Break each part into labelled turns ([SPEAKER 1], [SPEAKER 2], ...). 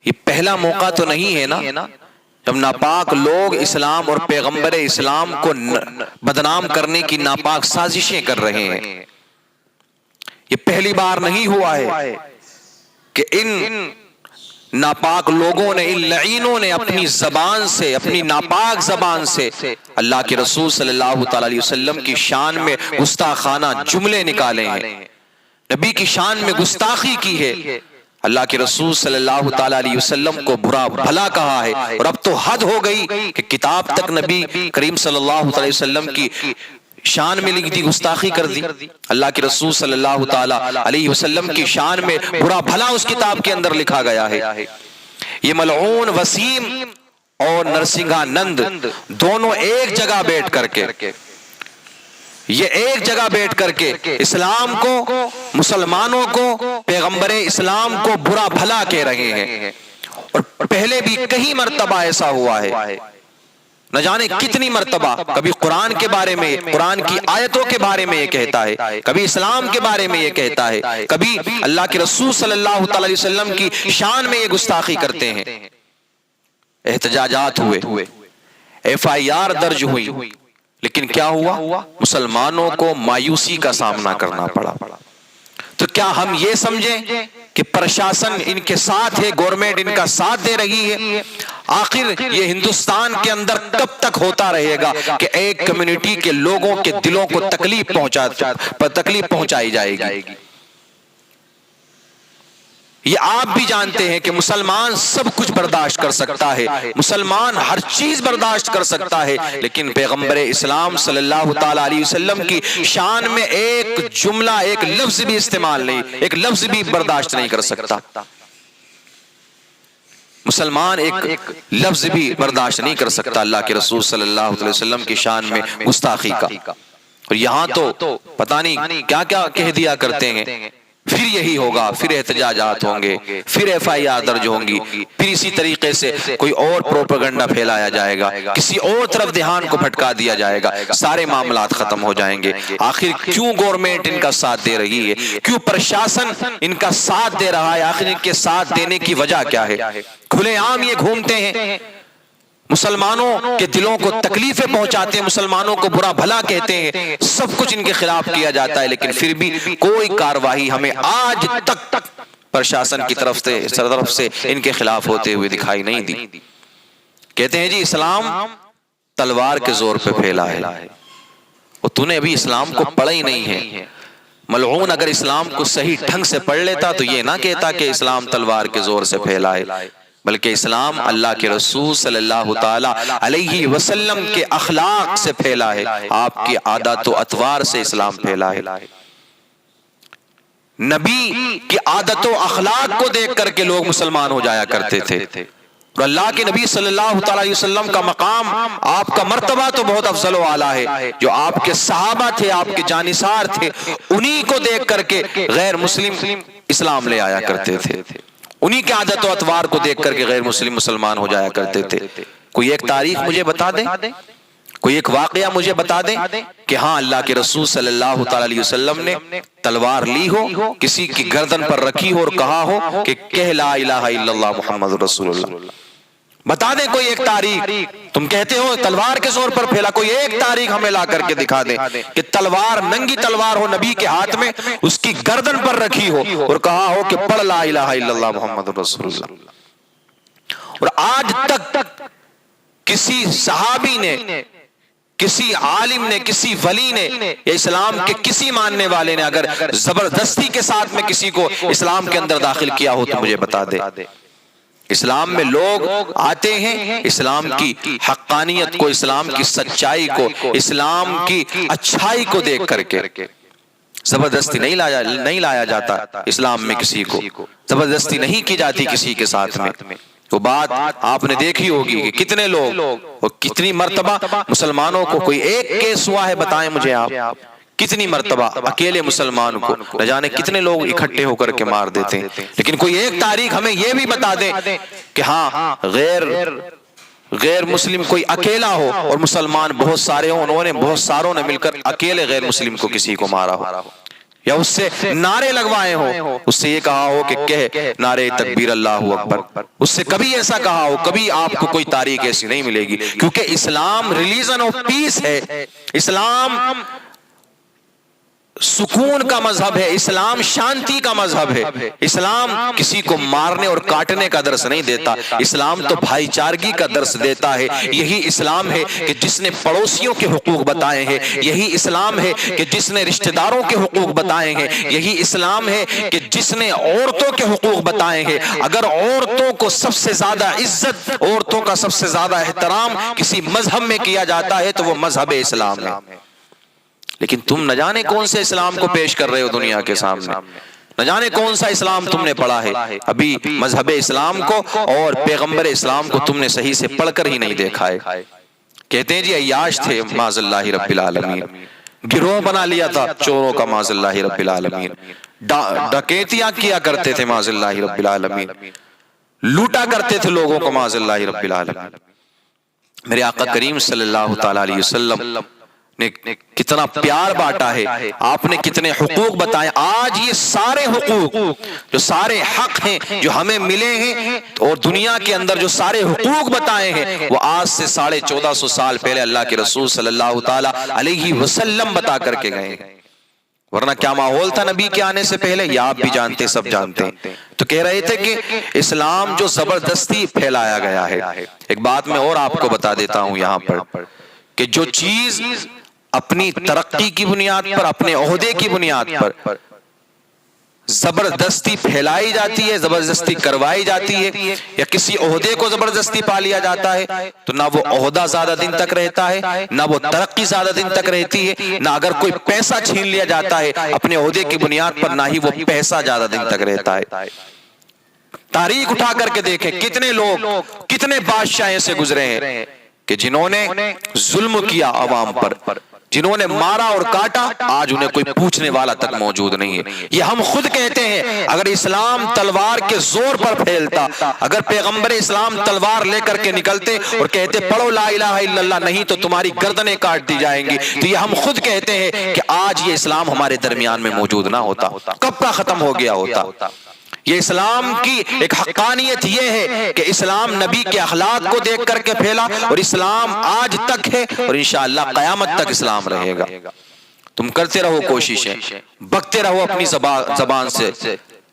[SPEAKER 1] یہ پہلا موقع تو نہیں ہے نا جب ناپاک لوگ اسلام اور پیغمبر اسلام کو بدنام کرنے کی ناپاک سازشیں کر رہے ہیں۔ یہ پہلی بار نہیں ہوا ہے کہ ان ناپاک لوگوں نے، ان لعینوں نے اپنی زبان سے، اپنی ناپاک زبان سے اللہ کے رسول صلی اللہ تعالی علیہ وسلم کی شان میں گستاخانہ جملے نکالے ہیں، نبی کی شان میں گستاخی کی ہے، اللہ کے رسول صلی اللہ تعالی علیہ وسلم کو برا بھلا کہا ہے، اور اب تو حد ہو گئی کہ کتاب تک نبی کریم صلی اللہ تعالی وسلم کی شان میں لکھ دی، گستاخی کر دی۔ اللہ کے رسول صلی اللہ تعالی علیہ وسلم کی شان میں برا بھلا اس کتاب کے اندر لکھا گیا ہے۔ یہ ملعون وسیم اور نرسنگھا نند دونوں ایک جگہ بیٹھ کر کے، یہ ایک جگہ بیٹھ کر کے اسلام کو، مسلمانوں کو، پیغمبر اسلام کو برا بھلا کہہ رہے ہیں، اور پہلے بھی کئی مرتبہ ایسا ہوا ہے، نہ جانے کتنی مرتبہ، کبھی قرآن کے بارے میں، قرآن کی آیتوں کے بارے میں یہ کہتا ہے، کبھی اسلام کے بارے میں یہ کہتا ہے، کبھی اللہ کے رسول صلی اللہ تعالی علیہ وسلم کی شان میں یہ گستاخی کرتے ہیں۔ احتجاجات ہوئے، FIR درج ہوئی، لیکن کیا ہوا؟ مسلمانوں کو مایوسی کا سامنا کرنا پڑا۔ تو کیا ہم یہ سمجھیں کہ پرشاسن ان کے ساتھ ہے، گورنمنٹ ان کا ساتھ دے رہی ہے؟ آخر یہ ہندوستان کے اندر کب تک ہوتا رہے گا کہ ایک کمیونٹی کے لوگوں کے دلوں کو تکلیف پہنچائی جائے گی؟ یہ آپ بھی جانتے ہیں کہ مسلمان سب کچھ برداشت کر سکتا ہے، مسلمان ہر چیز برداشت کر سکتا ہے، لیکن پیغمبر اسلام صلی اللہ تعالی علیہ وسلم کی شان میں ایک جملہ، ایک لفظ بھی استعمال نہیں، ایک لفظ بھی برداشت نہیں کر سکتا۔ مسلمان ایک لفظ بھی برداشت نہیں کر سکتا اللہ کے رسول صلی اللہ علیہ وسلم کی شان میں گستاخی کا، اور یہاں تو پتہ نہیں کیا کیا کہہ دیا کرتے ہیں۔ پھر یہی ہوگا، پھر احتجاجات ہوں گے، پھر FIR درج ہوں گی، پھر اسی طریقے سے کوئی اور پروپیگنڈا پھیلایا جائے گا، کسی اور طرف دھیان کو بھٹکا دیا جائے گا، سارے معاملات ختم ہو جائیں گے۔ آخر کیوں گورنمنٹ ان کا ساتھ دے رہی ہے؟ کیوں پرشاسن ان کا ساتھ دے رہا ہے؟ آخر ان کے ساتھ دینے کی وجہ کیا ہے؟ کھلے عام یہ گھومتے ہیں، مسلمانوں کے دلوں کو تکلیفیں پہنچاتے ہیں، مسلمانوں کو برا بھلا کہتے ہیں، سب کچھ ان کے خلاف کیا جاتا ہے، لیکن پھر بھی کوئی کاروائی ہمیں آج تک پرشاسن کی طرف سے ان کے خلاف ہوتے ہوئے دکھائی نہیں دی۔ کہتے ہیں جی اسلام تلوار کے زور پہ پھیلا ہے، اور تو نے ابھی اسلام کو پڑھا ہی نہیں ہے۔ ملعون اگر اسلام کو صحیح ڈھنگ سے پڑھ لیتا تو یہ نہ کہتا کہ اسلام تلوار کے زور سے پھیلا ہے، بلکہ اسلام اللہ کے رسول صلی اللہ تعالی علیہ وسلم کے اخلاق سے پھیلا ہے، آپ کی عادات و اطوار سے اسلام پھیلا ہے۔ نبی کی عادت و اخلاق کو دیکھ کر کے لوگ مسلمان ہو جایا کرتے تھے، اور اللہ کے نبی صلی اللہ تعالی علیہ وسلم کا مقام، آپ کا مرتبہ تو بہت افضل و اعلیٰ ہے۔ جو آپ کے صحابہ تھے، آپ کے جانثار تھے، انہی کو دیکھ کر کے غیر مسلم اسلام لے آیا کرتے تھے، انہی کے عادت و اطوار کو دیکھ کر کے غیر مسلم مسلمان ہو جایا کرتے تھے۔ کوئی ایک تاریخ مجھے بتا دیں، کوئی ایک واقعہ مجھے بتا دیں کہ ہاں اللہ کے رسول صلی اللہ تعالی علیہ وسلم نے تلوار لی ہو، کسی کی گردن پر رکھی ہو اور کہا ہو کہ کہہ لا الہ الا اللہ محمد رسول اللہ۔ بتا دیں کوئی ایک تاریخ۔ تم کہتے ہو تلوار کے زور پر پھیلا، کوئی ایک تاریخ ہمیں لا کر کے دکھا دیں کہ تلوار، ننگی تلوار ہو نبی کے ہاتھ میں، اس کی گردن پر رکھی ہو اور کہا ہو کہ پڑھ لا الہ الا اللہ محمد رسول اللہ۔ اور آج تک کسی صحابی نے، کسی عالم نے، کسی ولی نے، یا اسلام کے کسی ماننے والے نے اگر زبردستی کے ساتھ میں کسی کو اسلام کے اندر داخل کیا ہو تو مجھے بتا دے۔ اسلام میں لوگ آتے ہیں اسلام کی حقانیت کو، اسلام کی سچائی کو، اسلام کی اچھائی کو دیکھ کر کے۔ زبردستی نہیں لایا جاتا اسلام میں، کسی کو زبردستی نہیں کی جاتی کسی کے ساتھ میں۔ وہ بات آپ نے دیکھی ہوگی کہ کتنے لوگ اور کتنی مرتبہ مسلمانوں کو، کوئی ایک کیس ہوا ہے بتائیں مجھے آپ، کتنی مرتبہ اکیلے مسلمان کو نہ جانے کتنے لوگ اکٹھے ہو کر کے مار دیتے ہیں، لیکن کوئی ایک تاریخ ہمیں یہ بھی بتا دیں کہ ہاں غیر مسلم کوئی اکیلا ہو اور مسلمان بہت سارے ہوں، انہوں نے بہت ساروں نے مل کر اکیلے غیر مسلم کو کسی کو مارا ہو۔ یا اس سے نعرے لگوائے ہو، اس سے یہ کہا ہو کہ کہہ نعرے تکبیر اللہ اکبر، اس سے کبھی ایسا کہا ہو، کبھی آپ کو کوئی تاریخ ایسی نہیں ملے گی، کیونکہ اسلام ریلیجن آف پیس ہے، اسلام سکون کا مذہب ہے، اسلام شانتی کا مذہب ہے، اسلام کسی کو مارنے اور کاٹنے کا درس نہیں دیتا، اسلام تو بھائی چارگی کا درس دیتا ہے۔ یہی اسلام ہے کہ جس نے پڑوسیوں کے حقوق بتائے ہیں، یہی اسلام ہے کہ جس نے رشتہ داروں کے حقوق بتائے ہیں، یہی اسلام ہے کہ جس نے عورتوں کے حقوق بتائے ہیں۔ اگر عورتوں کو سب سے زیادہ عزت، عورتوں کا سب سے زیادہ احترام کسی مذہب میں کیا جاتا ہے تو وہ مذہب اسلام ہے، لیکن تم نہ جانے کون سے اسلام کو پیش کر رہے ہو دنیا کے سامنے، نہ جانے کون سا اسلام تم نے پڑھا ہے، ابھی مذہب اسلام کو اور پیغمبر اسلام کو تم نے صحیح سے پڑھ کر ہی نہیں دیکھا ہے۔ کہتے ہیں جی عیاش تھے معاذ اللہ رب العالمین، گروہ بنا لیا تھا چوروں کا معاذ اللہ رب العالمین، ڈکیتیاں کیا کرتے تھے معاذ اللہ رب العالمین، لوٹا کرتے تھے لوگوں کو معاذ اللہ رب العالمین۔ میرے آقا کریم صلی اللہ تعالی علیہ وسلم نے کتنا پیار بانٹا ہے، آپ نے کتنے حقوق بتائے۔ آج یہ سارے حقوق، جو سارے حق ہیں جو ہمیں ملے ہیں اور دنیا کے اندر جو سارے حقوق بتائے ہیں، وہ آج سے 1450 سال پہلے اللہ کے رسول صلی اللہ تعالی علیہ وسلم بتا کر کے گئے ہیں۔ ورنہ کیا ماحول تھا نبی کے آنے سے پہلے، یہ آپ بھی جانتے، سب جانتے ہیں۔ تو کہہ رہے تھے کہ اسلام جو زبردستی پھیلایا گیا ہے۔ ایک بات میں اور آپ کو بتا دیتا ہوں یہاں پر، کہ جو چیز اپنی ترقی کی بنیاد پر، اپنے عہدے کی بنیاد پر زبردستی پھیلائی جاتی ہے، زبردستی کروائی جاتی ہے، یا کسی عہدے کو زبردستی پا لیا جاتا ہے، تو نہ وہ عہدہ زیادہ دن تک رہتا ہے، نہ وہ ترقی زیادہ دن تک رہتی ہے، نہ اگر کوئی پیسہ چھین لیا جاتا ہے اپنے عہدے کی بنیاد پر، نہ ہی وہ پیسہ زیادہ دن تک رہتا ہے۔ تاریخ اٹھا کر کے دیکھیں کتنے لوگ، کتنے بادشاہ ایسے گزرے ہیں کہ جنہوں نے ظلم کیا عوام پر، جنہوں نے مارا اور کاٹا، آج انہیں کوئی پوچھنے والا تک موجود نہیں ہے۔ یہ ہم خود کہتے ہیں، اگر اسلام تلوار کے زور پر پھیلتا، اگر پیغمبر اسلام تلوار لے کر کے نکلتے اور کہتے پڑھو لا الہ الا اللہ، نہیں تو تمہاری گردنیں کاٹ دی جائیں گی، تو یہ ہم خود کہتے ہیں کہ آج یہ اسلام ہمارے درمیان میں موجود نہ ہوتا، کب کا ختم ہو گیا ہوتا۔ یہ اسلام کی ایک حقانیت یہ ہے کہ اسلام نبی کے اخلاق کو دیکھ کر کے پھیلا، اور اسلام آج تک ہے اور انشاءاللہ قیامت تک اسلام رہے گا۔ تم کرتے رہو کوششیں، بکتے رہو اپنی زبان سے،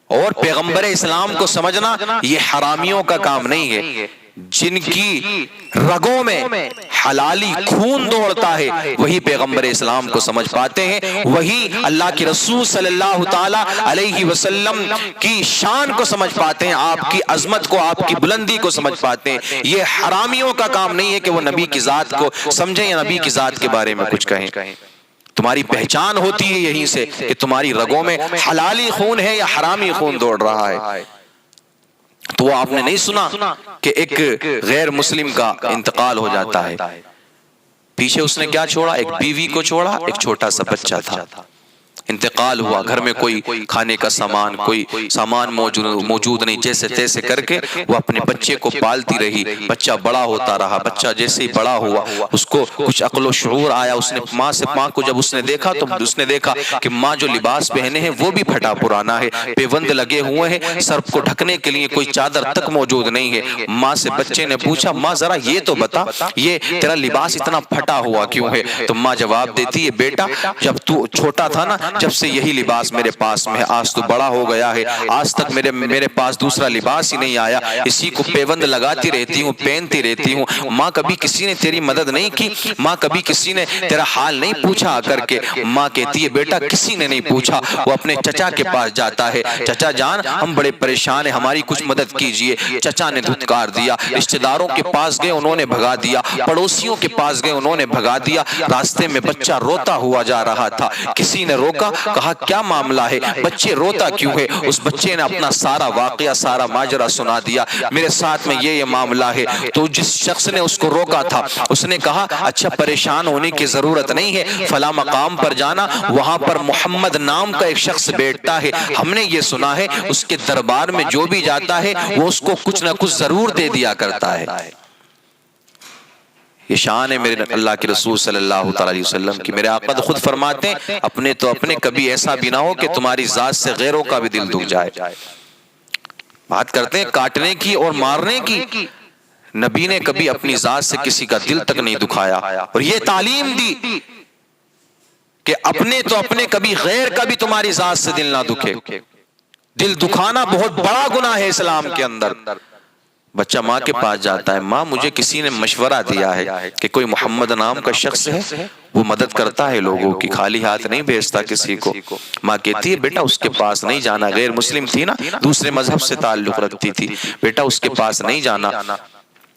[SPEAKER 1] اور پیغمبر اسلام کو سمجھنا یہ حرامیوں کا کام نہیں ہے، جن کی رگوں میں حلالی خون دوڑتا ہے وہی پیغمبر اسلام کو سمجھ پاتے ہیں، وہی اللہ کے رسول صلی اللہ تعالی علیہ وسلم کی شان کو سمجھ پاتے ہیں، آپ کی عظمت کو، آپ کی بلندی کو سمجھ پاتے ہیں۔ یہ حرامیوں کا کام نہیں ہے کہ وہ نبی کی ذات کو سمجھیں یا نبی کی ذات کے بارے میں کچھ کہیں۔ تمہاری پہچان ہوتی ہے یہیں سے کہ تمہاری رگوں میں حلالی خون ہے یا حرامی خون دوڑ رہا ہے۔ تو وہ آپ نے نہیں سنا کہ ایک غیر مسلم کا انتقال ہو جاتا ہے، پیچھے اس نے کیا چھوڑا؟ ایک بیوی کو چھوڑا، ایک چھوٹا سا بچہ تھا، انتقال ہوا، گھر میں کوئی کھانے کا سامان، کوئی سامان موجود نہیں، جیسے تیسے کر کے وہ اپنے بچے کو پالتی رہی، بچہ بڑا ہوتا رہا، بچہ جیسے ہی بڑا ہوا اس کو کچھ عقل و شعور آیا، اس نے ماں کو جب اس نے دیکھا تو اس نے دیکھا کہ ماں جو لباس پہنے ہیں وہ بھی پھٹا پرانا ہے، پیوند لگے ہوئے ہیں، سر کو ڈھکنے کے لیے کوئی چادر تک موجود نہیں ہے۔ ماں سے بچے نے پوچھا ماں ذرا یہ تو بتا یہ تیرا لباس اتنا پھٹا ہوا کیوں ہے؟ تو ماں جواب دیتی ہے بیٹا جب تو چھوٹا تھا نا، جب سے یہی لباس میرے پاس میں ہے، آج تو بڑا ہو گیا ہے، آج تک میرے پاس دوسرا لباس ہی نہیں آیا، اسی کو پیوند لگاتی رہتی ہوں، پہنتی رہتی ہوں۔ ماں کبھی کسی نے تیری مدد نہیں کی؟ ماں کبھی کسی نے تیرا حال نہیں پوچھا آ کر کے؟ ماں کہتی ہے بیٹا کسی نے نہیں پوچھا۔ وہ اپنے چچا کے پاس جاتا ہے، چچا جان ہم بڑے پریشان ہیں، ہماری کچھ مدد کیجئے۔ چچا نے دھتکار دیا، رشتہ داروں کے پاس گئے انہوں نے بھگا دیا، پڑوسیوں کے پاس گئے انہوں نے بھگا دیا، راستے میں بچہ روتا ہوا جا رہا تھا، کسی نے روکا، کہا کیا معاملہ ہے، بچے روتا کیوں ہے؟ اس بچے نے اپنا سارا واقعہ، سارا ماجرا سنا دیا، میرے ساتھ میں یہ معاملہ ہے۔ تو جس شخص نے اس کو روکا تھا اس نے کہا اچھا پریشان ہونے کی ضرورت نہیں ہے، فلاں مقام پر جانا، وہاں پر محمد نام کا ایک شخص بیٹھتا ہے، ہم نے یہ سنا ہے اس کے دربار میں جو بھی جاتا ہے وہ اس کو کچھ نہ کچھ ضرور دے دیا کرتا ہے۔ یہ شان ہے میرے اللہ کے رسول صلی اللہ تعالی علیہ وسلم کی۔ میرے آقا تو خود فرماتے ہیں اپنے تو اپنے، کبھی ایسا بھی نہ ہو کہ تمہاری ذات سے غیروں کا بھی دل دکھ جائے۔ بات کرتے ہیں کاٹنے کی اور مارنے کی، نبی نے کبھی اپنی ذات سے کسی کا دل تک نہیں دکھایا، اور یہ تعلیم دی کہ اپنے تو اپنے، کبھی غیر کا بھی تمہاری ذات سے دل نہ دکھے۔ دل دکھانا بہت بڑا گناہ ہے اسلام کے اندر۔ بچہ ماں کے پاس جاتا ہے، ماں مجھے کسی نے مشورہ دیا ہے کہ کوئی محمد نام کا شخص ہے، وہ مدد کرتا ہے لوگوں کی، خالی ہاتھ نہیں بھیجتا کسی کو۔ ماں کہتی ہے بیٹا اس کے پاس نہیں جانا، غیر مسلم تھی نا، دوسرے مذہب سے تعلق رکھتی تھی، بیٹا اس کے پاس نہیں جانا،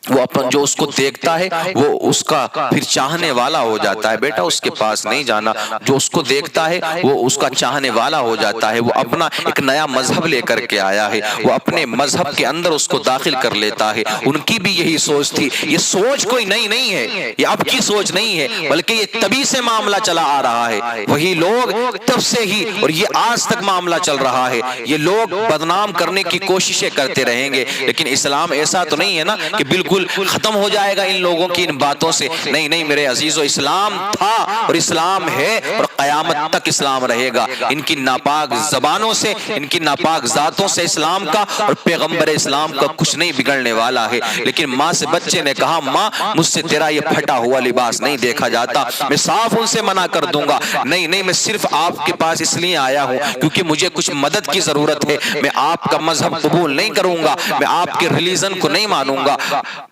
[SPEAKER 1] وہ اپن جو اس کو دیکھتا ہے وہ اس کا پھر چاہنے والا ہو جاتا ہے، بیٹا اس کے پاس نہیں جانا، جو اس کو دیکھتا ہے وہ اس کا چاہنے والا ہو جاتا ہے، وہ اپنا ایک نیا مذہب لے کر کے آیا ہے، وہ اپنے مذہب کے اندر اس کو داخل کر لیتا ہے۔ ان کی بھی یہی سوچ تھی، یہ سوچ کوئی نئی نہیں ہے، یہ اب کی سوچ نہیں ہے، بلکہ یہ تبھی سے معاملہ چلا آ رہا ہے، وہی لوگ تب سے ہی اور یہ آج تک معاملہ چل رہا ہے۔ یہ لوگ بدنام کرنے کی کوششیں کرتے رہیں گے، لیکن اسلام ایسا تو نہیں ہے نا کہ بالکل ختم ہو جائے گا ان لوگوں کی ان باتوں سے، نہیں نہیں میرے عزیزو، اسلام تھا اور اسلام ہے اور قیامت تک اسلام رہے گا۔ ان کی ناپاک زبانوں سے، ان کی ناپاک ذاتوں سے اسلام کا اور پیغمبر اسلام کا کچھ نہیں بگڑنے والا ہے۔ لیکن ماں سے بچے نے کہا ماں مجھ سے تیرا یہ پھٹا ہوا لباس نہیں دیکھا جاتا، میں صاف ان سے منع کر دوں گا، نہیں نہیں میں صرف آپ کے پاس اس لیے آیا ہوں کیونکہ مجھے کچھ مدد کی ضرورت ہے، میں آپ کا مذہب قبول نہیں کروں گا، میں آپ کے ریلیجن کو نہیں مانوں گا۔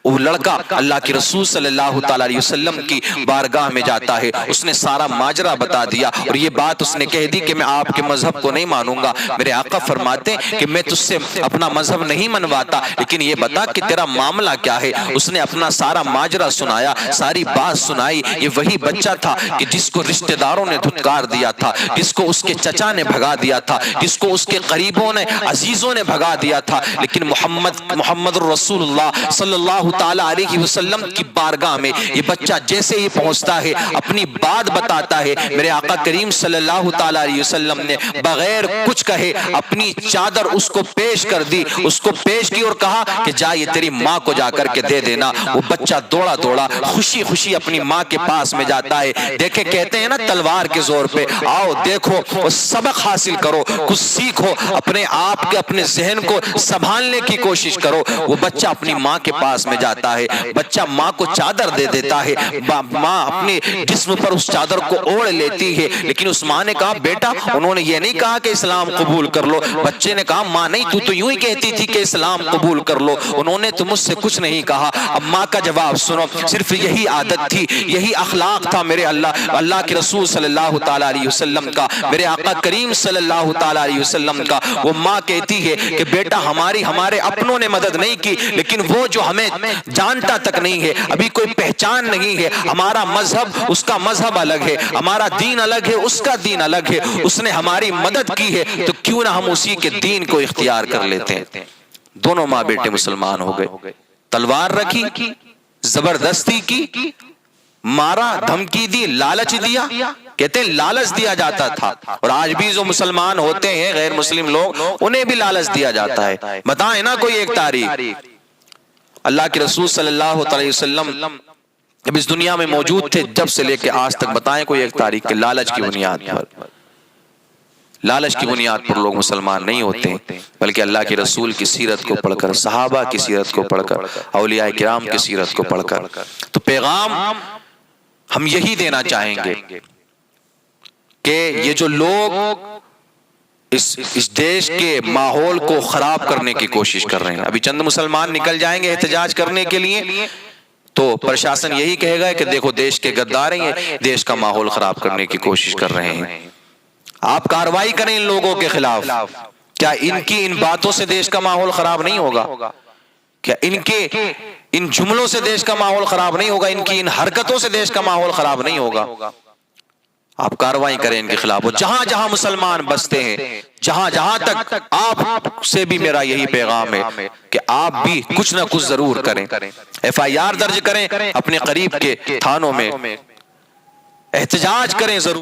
[SPEAKER 1] وہ لڑکا اللہ کے رسول صلی اللہ تعالی علیہ وسلم کی بارگاہ میں جاتا ہے، اس نے سارا ماجرا بتا دیا اور یہ بات اس نے کہہ دی کہ میں آپ کے مذہب کو نہیں مانوں گا۔ میرے آقا فرماتے ہیں کہ میں تجھ سے اپنا مذہب نہیں منواتا، لیکن یہ بتا کہ تیرا معاملہ کیا ہے۔ اس نے اپنا سارا ماجرا سنایا، ساری بات سنائی۔ یہ وہی بچہ تھا کہ جس کو رشتہ داروں نے دھتکار دیا تھا، جس کو اس کے چچا نے بھگا دیا تھا، جس کو اس کے قریبوں نے، عزیزوں نے بھگا دیا تھا، لیکن محمد رسول اللہ صلی اللہ تعالیٰ علیہ وسلم کی بارگاہ میں یہ بچہ جیسے ہی پہنچتا ہے اپنی بات بتاتا ہے، میرے آقا کریم صلی اللہ تعالیٰ علیہ وسلم نے بغیر کچھ کہے اپنی چادر اس کو پیش کر دی، اس کو پیش کی اور کہا کہ جا یہ تیری ماں کو جا کر کے دے دینا۔ وہ بچہ دوڑا دوڑا خوشی خوشی اپنی ماں کے پاس میں جاتا ہے۔ دیکھیں کہتے ہیں نا تلوار کے زور پہ، آؤ دیکھو اور سبق حاصل کرو، کچھ سیکھو، اپنے آپ کے اپنے ذہن کو سنبھالنے کی کوشش کرو۔ وہ بچہ اپنی ماں کے پاس میں جاتا ہے، بچہ ماں کو چادر دے دیتا ہے، ماں اپنے جسم پر اس چادر کو اوڑھ لیتی ہے، لیکن اس ماں نے کہا بیٹا، انہوں نے یہ نہیں کہا کہ اسلام قبول کر لو، بچے نے کہا ماں نہیں، تو یوں ہی کہتی تھی کہ اسلام قبول کر لو، انہوں نے تو مجھ سے کچھ نہیں کہا۔ اب ماں کا جواب سنو، صرف یہی عادت تھی، یہی اخلاق تھا میرے اللہ کے رسول صلی اللہ تعالیٰ علیہ وسلم کا، میرے آقا کریم صلی اللہ تعالیٰ علیہ وسلم کا۔ وہ ماں کہتی ہے کہ بیٹا ہمارے اپنوں نے مدد نہیں کی، لیکن وہ جو ہمیں جانتا تک نہیں ہے، ابھی کوئی پہچان نہیں ہے، ہمارا مذہب اس کا مذہب الگ ہے، ہمارا دین الگ ہے اس کا دین الگ ہے، اس نے ہماری مدد کی ہے تو کیوں نہ ہم اسی کے دین کو اختیار کر لیتے ہیں۔ دونوں ماں بیٹے مسلمان ہو گئے، تلوار رکھی، زبردستی کی، مارا، دھمکی دی، لالچ دیا، کہتے ہیں لالچ دیا جاتا تھا، اور آج بھی جو مسلمان ہوتے ہیں غیر مسلم لوگ انہیں بھی لالچ دیا جاتا ہے۔ بتائیں نا کوئی ایک تاریخ، اللہ کے رسول صلی اللہ علیہ وسلم جب اس دنیا میں موجود تھے جب سے لے کے آج تک، بتائیں کوئی ایک تاریخ کہ لالچ کی بنیاد پر لوگ مسلمان نہیں ہوتے، بلکہ اللہ کے رسول کی سیرت کو پڑھ کر، صحابہ کی سیرت کو پڑھ کر، اولیاء کرام کی سیرت کو پڑھ کر۔ تو پیغام ہم یہی دینا چاہیں گے کہ یہ جو لوگ اس دیش کے ماحول کو خراب کرنے کی کوشش کر رہے ہیں، ابھی چند مسلمان نکل جائیں گے احتجاج کرنے کے لیے تو پرشاسن یہی کہے گا کہ دیکھو دیش کے غدار ہیں، دیش کا ماحول خراب کرنے کی کوشش کر رہے ہیں، آپ کارروائی کریں ان لوگوں کے خلاف۔ کیا ان کی ان باتوں سے دیش کا ماحول خراب نہیں ہوگا؟ کیا ان جملوں سے دیش کا ماحول خراب نہیں ہوگا؟ ان کی ان حرکتوں سے دیش کا ماحول خراب نہیں ہوگا؟ آپ کارروائی کریں ان کے خلاف، جہاں جہاں مسلمان بستے ہیں، جہاں تک آپ سے بھی میرا یہی پیغام ہے کہ آپ بھی کچھ نہ کچھ ضرور کریں، FIR درج کریں، اپنے قریب کے تھانوں میں احتجاج کریں ضرور۔